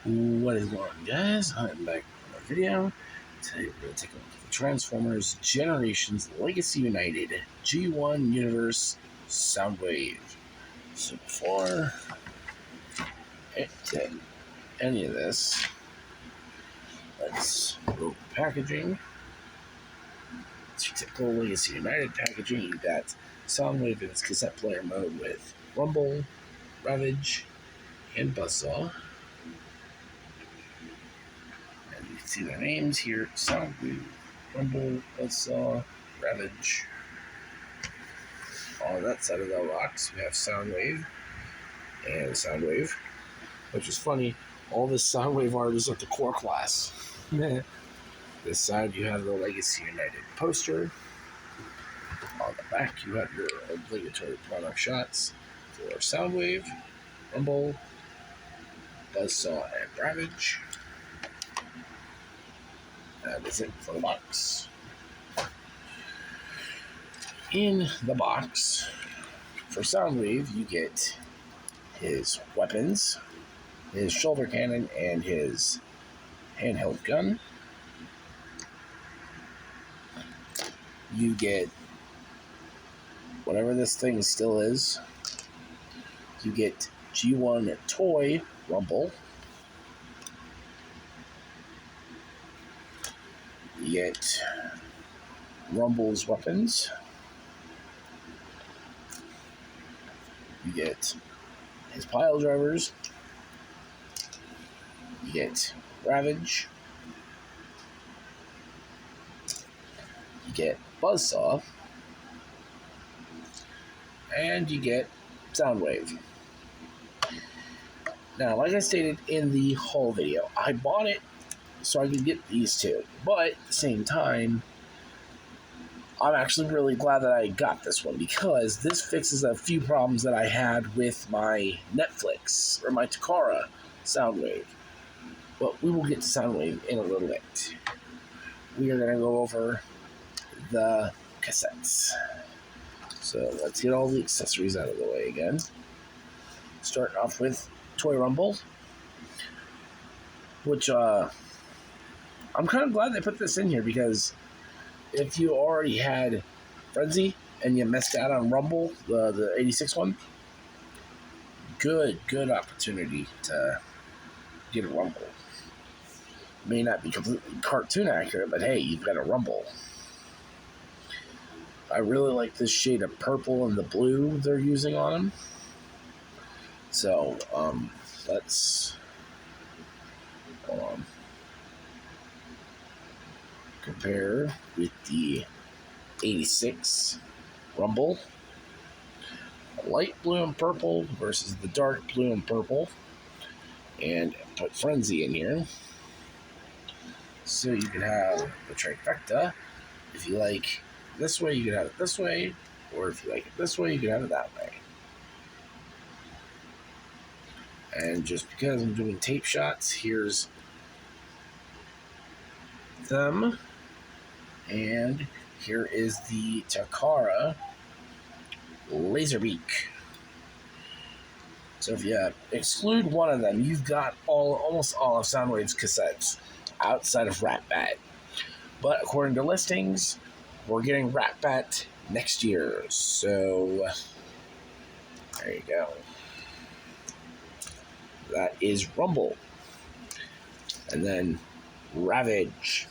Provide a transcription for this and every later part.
What is going on, guys? I'm back with another video. Today we're going to take a look at the Transformers Generations Legacy United G1 Universe Soundwave. So before I get any of this, let's go packaging. Typical Legacy United packaging. You got Soundwave in its cassette player mode with Rumble, Ravage, and Buzzsaw. You can see their names here: Soundwave, Rumble, Buzzsaw, Ravage. On that side of the box, we have Soundwave and Soundwave, which is funny. All this Soundwave art is of the core class. This side, you have the Legacy United poster. On the back, you have your obligatory product shots for Soundwave, Rumble, Buzzsaw, and Ravage. That is it for the box. In the box, for Soundwave, you get his weapons, his shoulder cannon, and his handheld gun. You get whatever this thing still is. You get G1 Toy Rumble. You get Rumble's weapons. You get his pile drivers. You get Ravage. You get Buzzsaw. And you get Soundwave. Now, like I stated in the haul video, I bought it so I could get these two. But at the same time, I'm actually really glad that I got this one because this fixes a few problems that I had with my Netflix or my Takara Soundwave. But we will get to Soundwave in a little bit. We are going to go over the cassettes. So let's get all the accessories out of the way again. Starting off with Toy Rumble, which I'm kind of glad they put this in here because if you already had Frenzy and you missed out on Rumble, the 86 one, good opportunity to get a Rumble. May not be completely cartoon accurate, but hey, you've got a Rumble. I really like this shade of purple and the blue they're using on them. So, let's compare with the 86 Rumble. Light blue and purple versus the dark blue and purple. And put Frenzy in here. So you can have the trifecta. If you like this way, you can have it this way. Or if you like it this way, you can have it that way. And just because I'm doing tape shots, here's them. And here is the Takara Laserbeak. So if you exclude one of them, you've got almost all of Soundwave's cassettes outside of Rat Bat. But according to listings, we're getting Rat Bat next year. So there you go. That is Rumble. And then Ravage.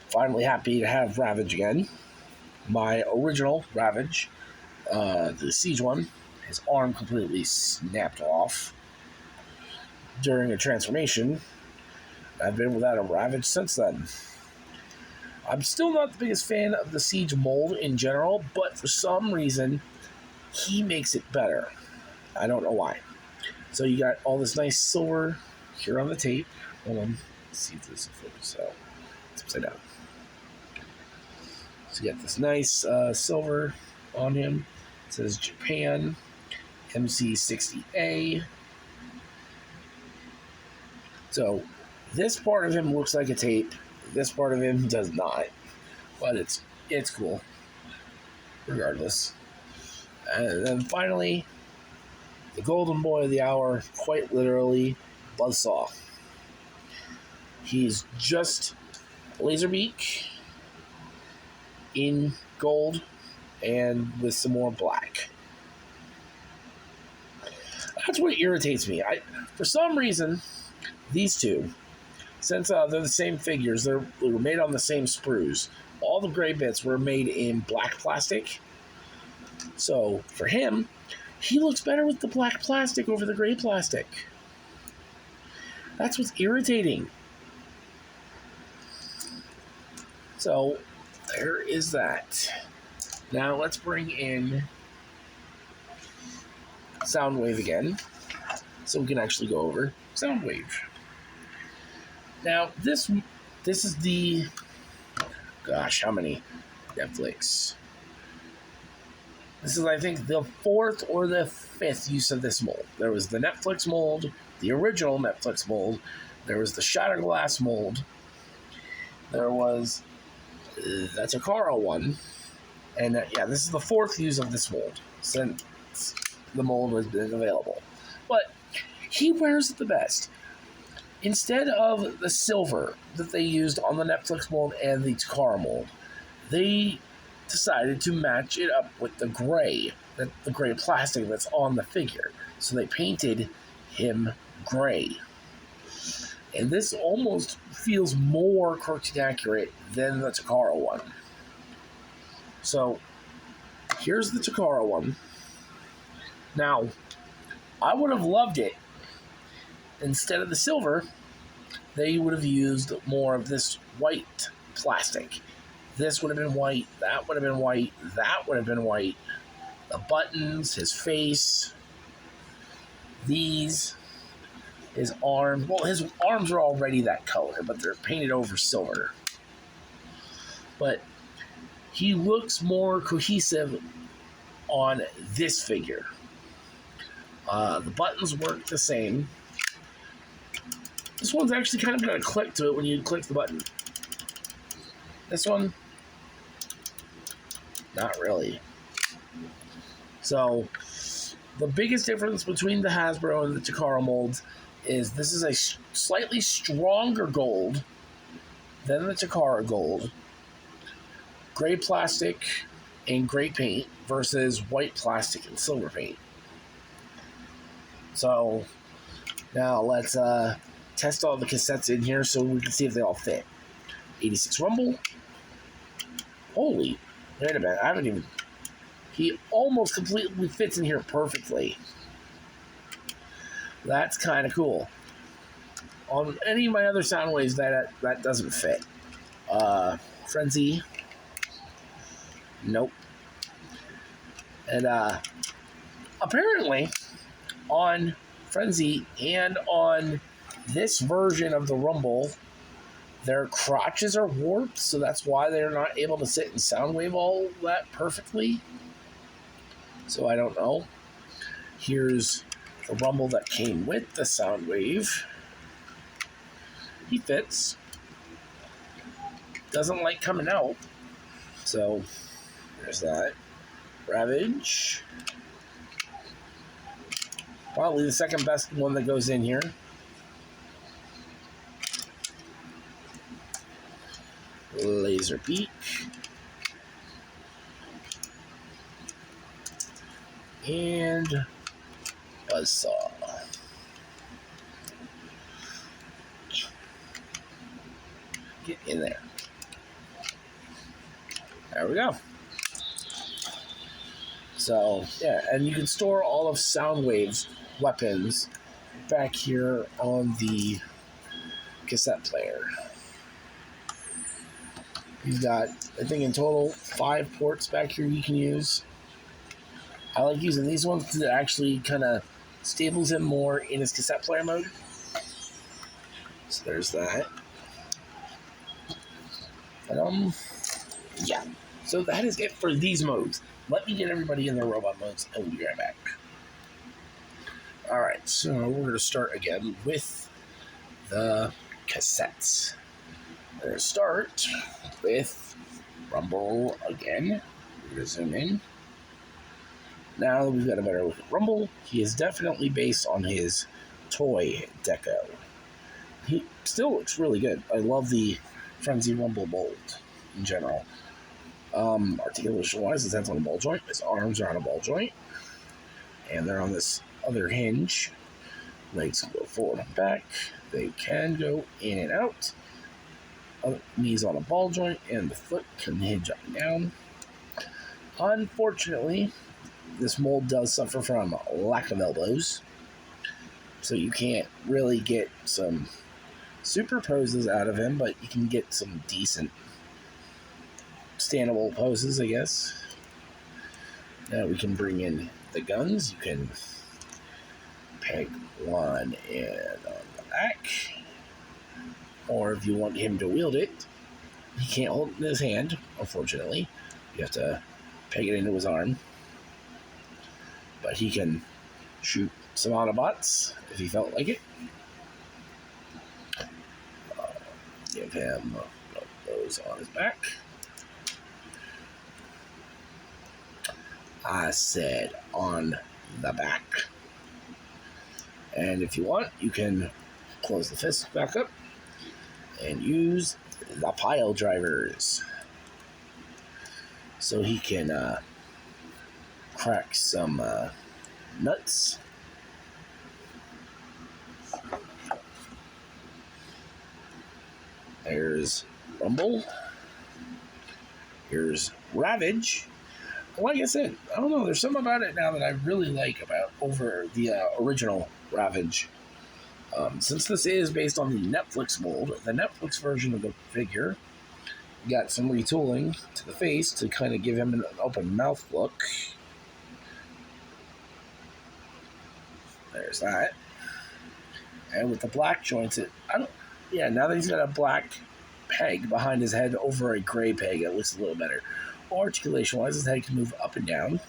Finally happy to have Ravage again. My original Ravage, the Siege one, his arm completely snapped off during a transformation. I've been without a Ravage since then. I'm still not the biggest fan of the Siege mold in general, but for some reason, he makes it better. I don't know why. So you got all this nice silver here on the tape. Hold on. Let's see if this is focused. So it's upside down. So you got this nice silver on him. It says Japan MC60A. So this part of him looks like a tape. This part of him does not. But it's cool. Regardless. And then finally, the golden boy of the hour, quite literally, Buzzsaw. He's just Laserbeak in gold and with some more black. That's what irritates me. For some reason, these two, since they're the same figures, they were made on the same sprues. All the gray bits were made in black plastic. So for him, he looks better with the black plastic over the gray plastic. That's what's irritating. So there is that. Now let's bring in Soundwave again, so we can actually go over Soundwave. Now this is the, gosh, how many Netflix? This is, I think, the 4th or the 5th use of this mold. There was the Netflix mold, the original Netflix mold. There was the Shattered Glass mold. There was the Takara one. And this is the 4th use of this mold since the mold has been available. But he wears it the best. Instead of the silver that they used on the Netflix mold and the Takara mold, they decided to match it up with the gray plastic that's on the figure. So they painted him gray. And this almost feels more cartoon accurate than the Takara one. So here's the Takara one. Now, I would have loved it. Instead of the silver, they would have used more of this white plastic. This would have been white, that would have been white, that would have been white. The buttons, his face, these, his arms. Well, his arms are already that color, but they're painted over silver. But he looks more cohesive on this figure. The buttons work the same. This one's actually kind of got a click to it when you click the button. This one, not really. So, the biggest difference between the Hasbro and the Takara molds is this is a slightly stronger gold than the Takara gold. Gray plastic and gray paint versus white plastic and silver paint. So, now let's test all the cassettes in here so we can see if they all fit. 86 Rumble. Holy, wait a minute, I haven't even... He almost completely fits in here perfectly. That's kind of cool. On any of my other Soundwaves, that doesn't fit. Frenzy. Nope. And apparently, on Frenzy and on this version of the Rumble, their crotches are warped, so that's why they're not able to sit in Soundwave all that perfectly. So I don't know. Here's the Rumble that came with the Soundwave. He fits. Doesn't like coming out. So there's that. Ravage. Probably the second best one that goes in here. Laserbeak. And Buzzsaw. Get in there. There we go. So, yeah, and you can store all of Soundwave's weapons back here on the cassette player. You've got, I think in total, 5 ports back here you can use. I like using these ones because it actually kind of stables him more in his cassette player mode. So there's that. And, yeah. So that is it for these modes. Let me get everybody in their robot modes and we'll be right back. Alright, so we're going to start again with the cassettes. We're going to start with Rumble again. We're going to zoom in. Now that we've got a better look at Rumble, he is definitely based on his toy deco. He still looks really good. I love the Frenzy Rumble mold in general. Articulation-wise, his head's on a ball joint. His arms are on a ball joint. And they're on this other hinge. Legs can go forward and back. They can go in and out. Knees on a ball joint, and the foot can hinge up and down. Unfortunately, this mold does suffer from lack of elbows, so you can't really get some super poses out of him, but you can get some decent standable poses, I guess. Now we can bring in the guns. You can peg one in on the back, or if you want him to wield it, he can't hold it in his hand, unfortunately. You have to peg it into his arm. But he can shoot some Autobots if he felt like it. Give him those on his back. I said on the back. And if you want, you can close the fist back up and use the pile drivers. So he can crack some nuts. There's Rumble. Here's Ravage. Like I said, I don't know, there's something about it now that I really like about over the original Ravage. Since this is based on the Netflix mold, the Netflix version of the figure got some retooling to the face to kind of give him an open mouth look. There's that. And with the black joints, now that he's got a black peg behind his head over a gray peg, it looks a little better. Articulation-wise, his head can move up and down.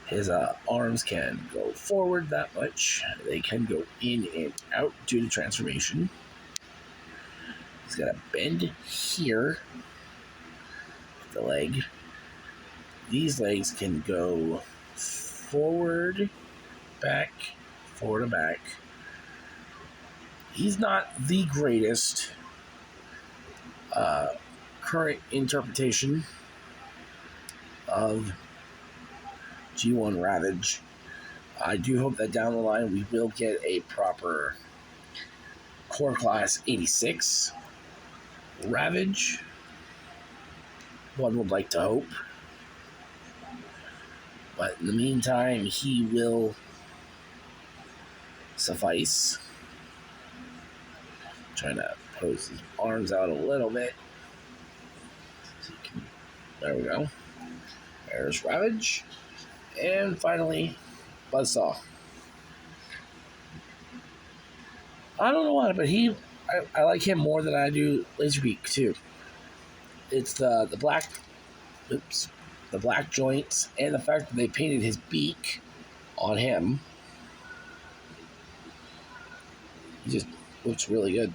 His arms can go forward that much. They can go in and out due to transformation. He's got a bend here. The leg. These legs can go forward, back, forward and back. He's not the greatest current interpretation of G1 Ravage. I do hope that down the line we will get a proper Core Class 86 Ravage. One would like to hope. But in the meantime, he will suffice. Trying to pose his arms out a little bit. There we go. There's Ravage. And finally, Buzzsaw. I don't know why, but I like him more than I do Laserbeak too. It's the black joints and the fact that they painted his beak on him. He just looks really good.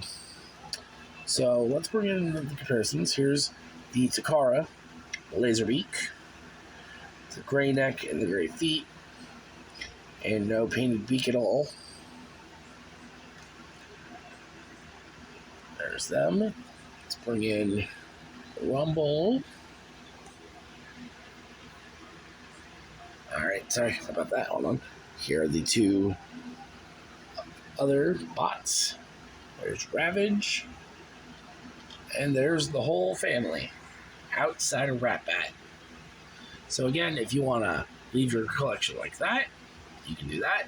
So let's bring in the comparisons. Here's the Takara Laserbeak. The gray neck and the gray feet. And no painted beak at all. There's them. Let's bring in Rumble. Alright, sorry about that. Hold on. Here are the two other bots. There's Ravage. And there's the whole family outside of Ratbat. So again, if you want to leave your collection like that, you can do that.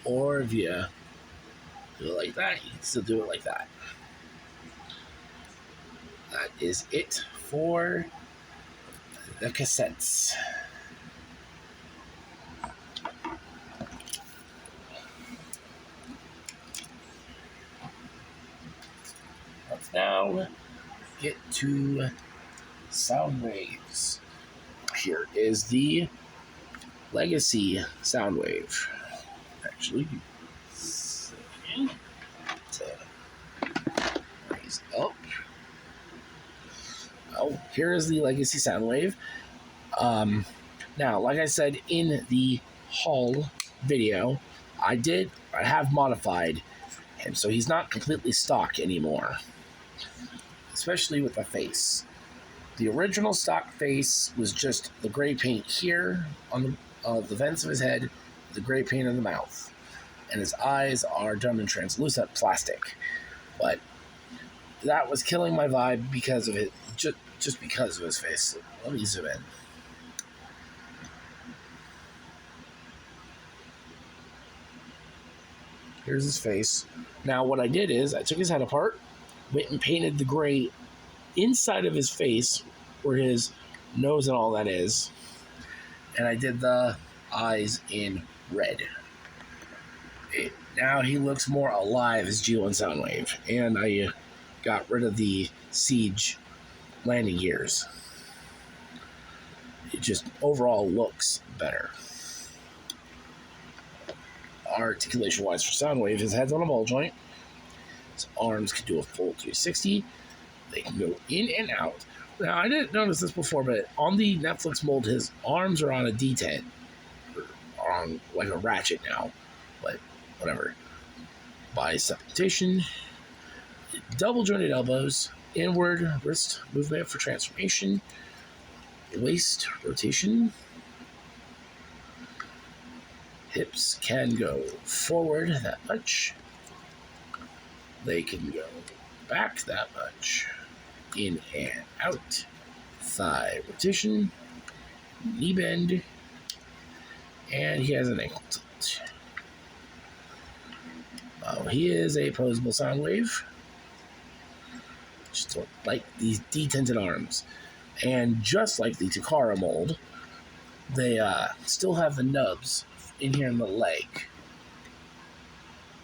Or if you do it like that, you can still do it like that. That is it for the cassettes. Let's now get to Soundwaves. Here is the Legacy Soundwave. Actually, to raise up. Oh, here is the Legacy Soundwave. Now, like I said in the haul video, I did I have modified him, so he's not completely stock anymore, especially with the face. The original stock face was just the gray paint here on the vents of his head, the gray paint in the mouth, and his eyes are done in translucent plastic. But that was killing my vibe because of it, just because of his face. Let me zoom in. Here's his face. Now what I did is I took his head apart, went and painted the gray inside of his face where his nose and all that is, and I did the eyes in red. Now he looks more alive as G1 Soundwave, and I got rid of the Siege landing gears. It just overall looks better. Articulation wise for Soundwave, his head's on a ball joint. His arms can do a full 360. They can go in and out. Now, I didn't notice this before, but on the Netflix mold, his arms are on a detent. Or on like a ratchet now. But whatever. Bicep rotation. Double jointed elbows. Inward wrist movement for transformation. Waist rotation. Hips can go forward that much. They can go back that much. In and out. Thigh rotation. Knee bend. And he has an ankle tilt. He is a posable Soundwave. Just don't like these detented arms. And just like the Takara mold, they still have the nubs in here in the leg.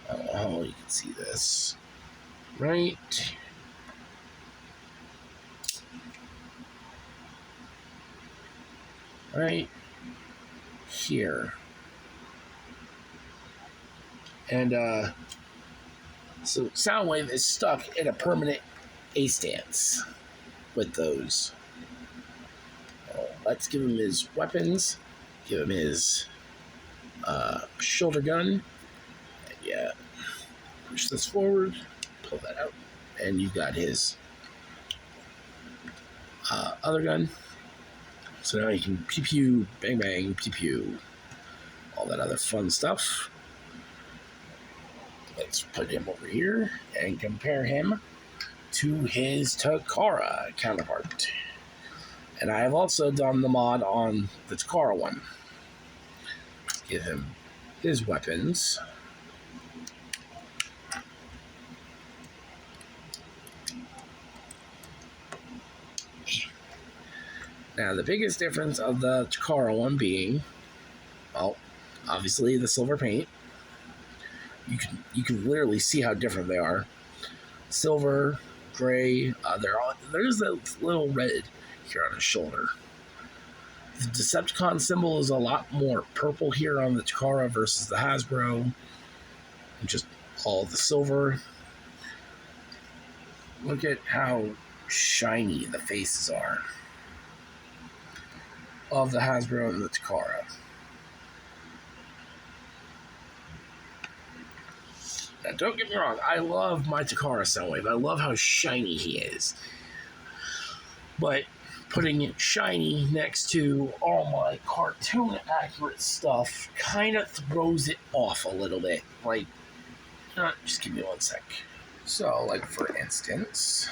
I don't know how you can see this. Right here. And so Soundwave is stuck in a permanent A stance with those. Let's give him his weapons. Give him his shoulder gun. Yeah. Push this forward. Pull that out. And you've got his other gun. So now you can pew pew, bang bang, pew pew. All that other fun stuff. Let's put him over here and compare him to his Takara counterpart. And I have also done the mod on the Takara one. Give him his weapons. Now, the biggest difference of the Takara one being, well, obviously the silver paint. You can literally see how different they are. Silver, gray, there's a little red here on his shoulder. The Decepticon symbol is a lot more purple here on the Takara versus the Hasbro. And just all the silver. Look at how shiny the faces are of the Hasbro and the Takara. Now, don't get me wrong, I love my Takara Soundwave. I love how shiny he is. But putting it shiny next to all my cartoon accurate stuff kind of throws it off a little bit. Like, just give me one sec. So, like, for instance,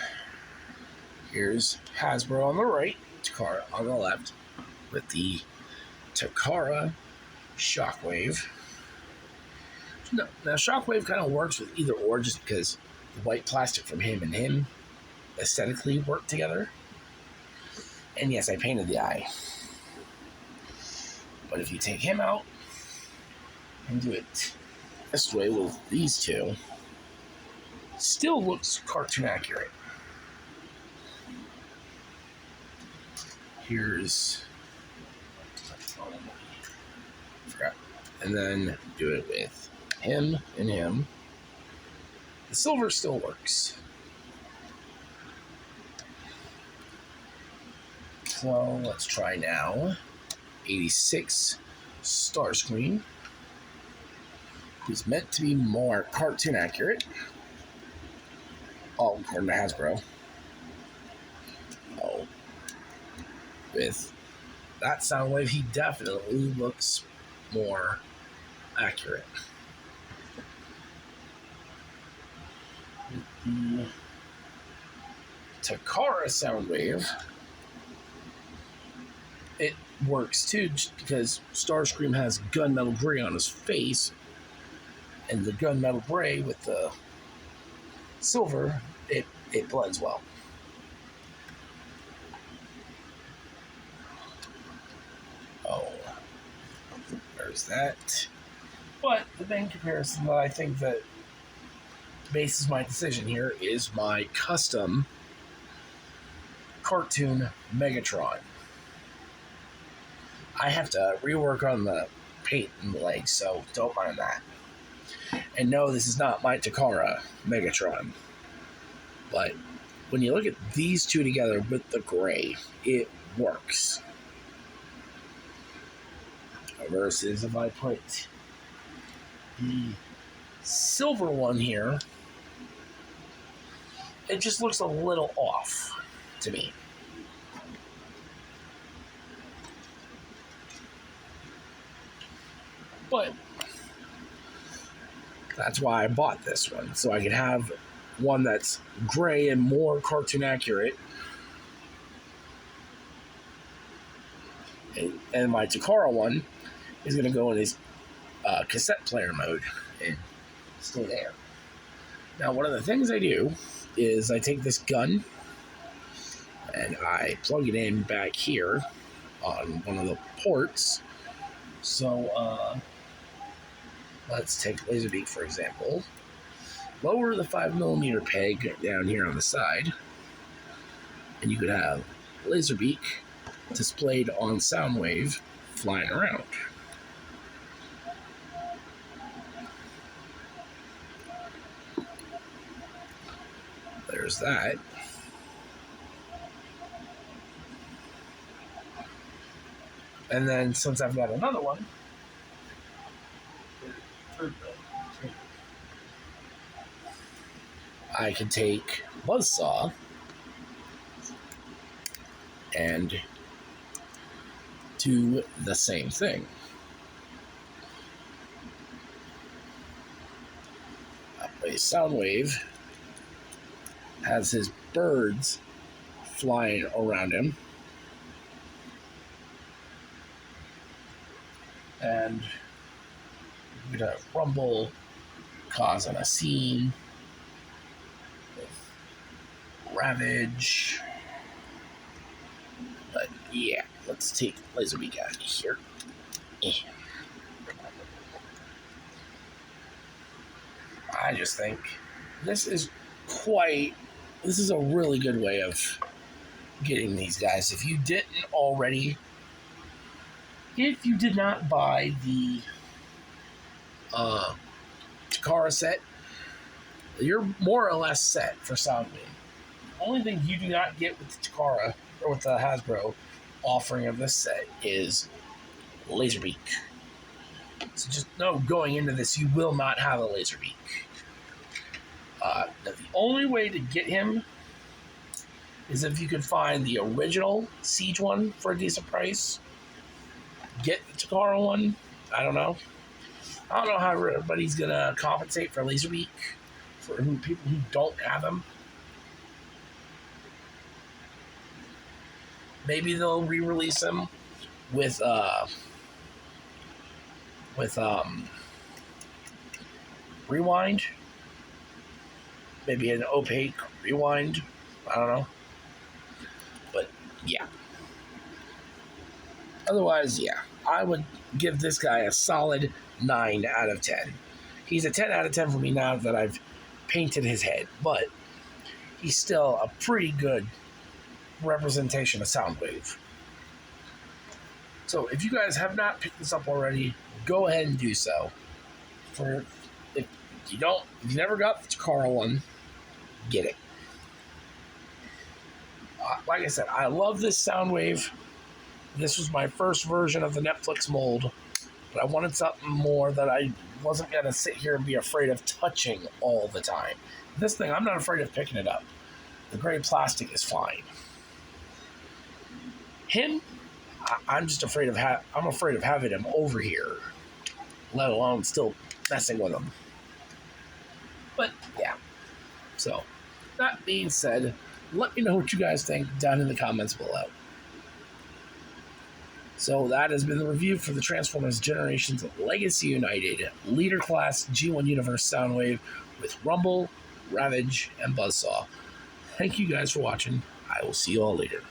here's Hasbro on the right, Takara on the left, with the Takara Shockwave. Now, Shockwave kind of works with either or just because the white plastic from him and him aesthetically work together. And yes, I painted the eye. But if you take him out and do it this way with these two, it still looks cartoon accurate. Here's... forgot. And then do it with him and him. The silver still works. So let's try now. 86 Starscream. who's meant to be more cartoon accurate. All according to Hasbro. Oh, with that Soundwave, he definitely looks more accurate. The Takara Soundwave, it works too, just because Starscream has gunmetal gray on his face, and the gunmetal gray with the silver, it blends well. Oh, there's that. But the main comparison that I think that bases my decision here is my custom cartoon Megatron. I have to rework on the paint and the legs, so don't mind that. And no, this is not my Takara Megatron. But when you look at these two together with the gray, it works. Versus if I put the silver one here, it just looks a little off to me. But that's why I bought this one, so I could have one that's gray and more cartoon accurate. And my Takara one is going to go in his cassette player mode and stay there. Now, one of the things I do is I take this gun and I plug it in back here on one of the ports. So, let's take Laserbeak, for example. Lower the 5mm peg down here on the side, and you could have Laserbeak displayed on Soundwave flying around. There's that. And then since I've got another one, I can take Buzzsaw and do the same thing. A Soundwave has his birds flying around him. And you could have Rumble causing a scene with Ravage. But yeah, let's take Laserbeak out of here. I just think this is a really good way of getting these guys. If you did not buy the Takara set, you're more or less set for Soundwave. The only thing you do not get with the Takara or with the Hasbro offering of this set is Laserbeak. So just know going into this, you will not have a Laserbeak. The only way to get him is if you could find the original Siege one for a decent price. Get the Takara one. I don't know how everybody's gonna compensate for Laserbeak for people who don't have him. Maybe they'll re-release him with Rewind. Maybe an opaque Rewind. I don't know. But yeah. Otherwise, yeah, I would give this guy a solid 9 out of 10. He's a 10 out of 10 for me now that I've painted his head, but he's still a pretty good representation of Soundwave. So if you guys have not picked this up already, go ahead and do so. If you never got the Takara one, get it. Like I said, I love this Soundwave. This was my first version of the Netflix mold, but I wanted something more that I wasn't going to sit here and be afraid of touching all the time. This thing, I'm not afraid of picking it up. The gray plastic is fine. Him, I'm just afraid of I'm afraid of having him over here, let alone still messing with him. But yeah, so that being said, let me know what you guys think down in the comments below. So that has been the review for the Transformers Generations Legacy United Leader Class G1 Universe Soundwave with Rumble, Ravage, and Buzzsaw. Thank you guys for watching. I will see you all later.